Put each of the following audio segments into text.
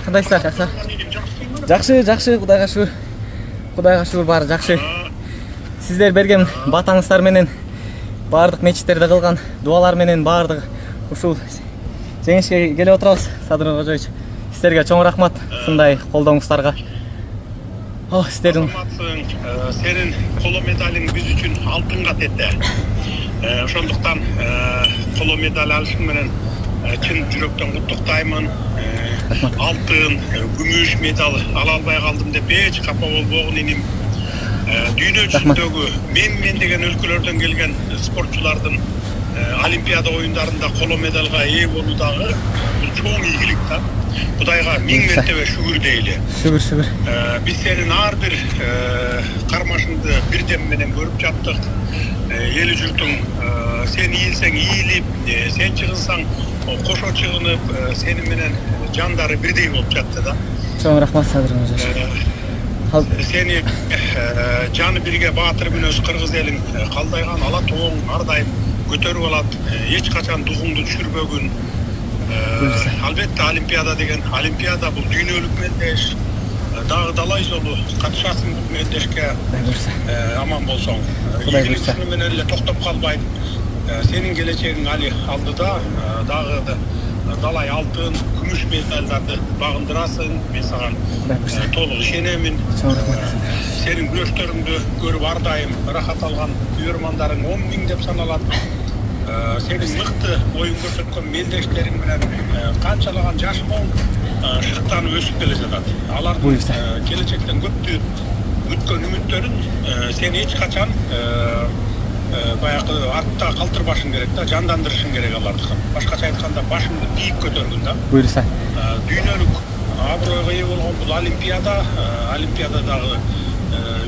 Кандайсыздар, жакшы? Жакшы, Кудайга шүгүр. Кудайга шүгүр, баары жакшы. Сиздер берген батаңыздар менен баардык мечиттерде кылган дуалар менен баардык ушул жеңишке келип отурабыз. Садыр Кожоевич, сиздерге чоң рахмат ушундай колдооңуздарга. Сиздердин сенин коло медалиң биз үчүн алтынга тете. Ошондуктан коло медаль алышың менен чын жүрөктөн куттуктаймын. Алтын, күмүш медаль ала албай калдым деп эч капа болбогун иним. Дүйнө жүзүндөгү мен деген өлкөлөрдөн келген спортчулардын Олимпиада оюндарында коло медальга ээ болуу дагы бул чоң ийгилик да. Кудайга миң мертебе шүгүр дейли. Шүгүр. Биз сенин ар бир кармашыңды бирдем менен көрүп жаттык. Эл журтуң сен ийилсең ийилип, сен чыгынсаң кошо чыгынып, сени менен жандары бирдей болуп жатты да. Чоң рахмат Садыр Кожоевич. Сени жаны бирге баатыр мүнөз кыргыз элиң калдайган ала тооң ар дайым көтөрүп алат. Эч качан дугуңду түшүрбөгүн. Албетте Олимпиада деген Олимпиада бул дүйнөлүк мелдеш. Дагы далай жолу катышасың бул мелдешке. Аман болсоң. Кудай буйрса. Менен эле токтоп калбайт. Сенин келечегиң али алдыда. Дагы далай алтын, күмүш медальдарды багындырасың. Мен сага толук ишенемин. Сенин күрөштөрүңдү көрүп ар дайым рахат алган күйөрмандарың 10 миң деп саналат. Сенин мыкты оюн көрсөткөн мелдештериң менен канчалаган жаш мол шыктанып өсүп келе жатат. Алардын келечектен көптү күткөн үмүттөрүн сен эч качан баягы артта калтырбашың керек да, жандандырышың керек аларды. Башкача айтканда башыңды бийик көтөргүн да. Буйрса. Дүйнөлүк абройго ээ болгон бул Олимпиададагы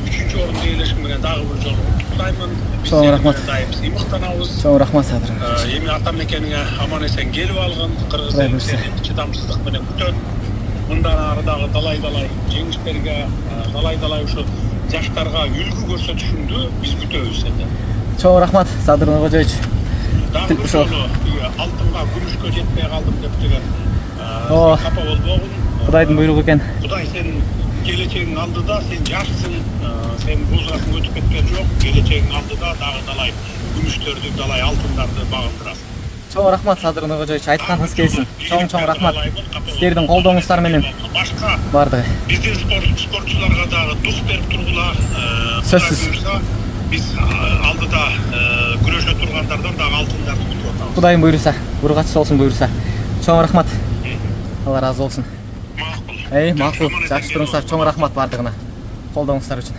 3-чү орунду ээлешим менен дагы бир жолу куттуктаймын. Чоң рахмат. Дайым сыймыктанабыз. Чоң рахмат Садыр. Эми ата мекениңе аман эсен келип алгын. Кыргыз элин сени чыдамсыздык менен күтөт. Мындан ары дагы далай жеңиштерге, далай ушу жаштарга үлгү көрсөтүшүңдү биз күтөбүз сенден. Чоң рахмат Садыр Кожоевич. Дагы бир жолу алтынга, күмүшкө жетпей калдым деп деген капа болбогун. Кудайдын буйругу экен. Кудай сенин келечегиң алдыда, сен жашсың, сен бул жасың өтүп кеткен жок. Келечегиң алдыда дагы далай күмүштөрдү, далай алтындарды багындырасың. Чоң рахмат Садыр Кожоевич, айтканыңыз келсин. Чоң рахмат. Сиздердин колдооңуздар менен башка бардыгы. Биздин спортчуларга дагы дух берип тургула. Сөзсүз. Биз алдыда күрөшө тургандардан дагы алтындарды күтүп атабыз. Кудайым буйруса, бургачы болсун буйруса. Чоң рахмат. Алла разы болсун. Макул. Макул. Жакшы туруңуздар. Чоң рахмат бардыгына. Колдооңуздар үчүн.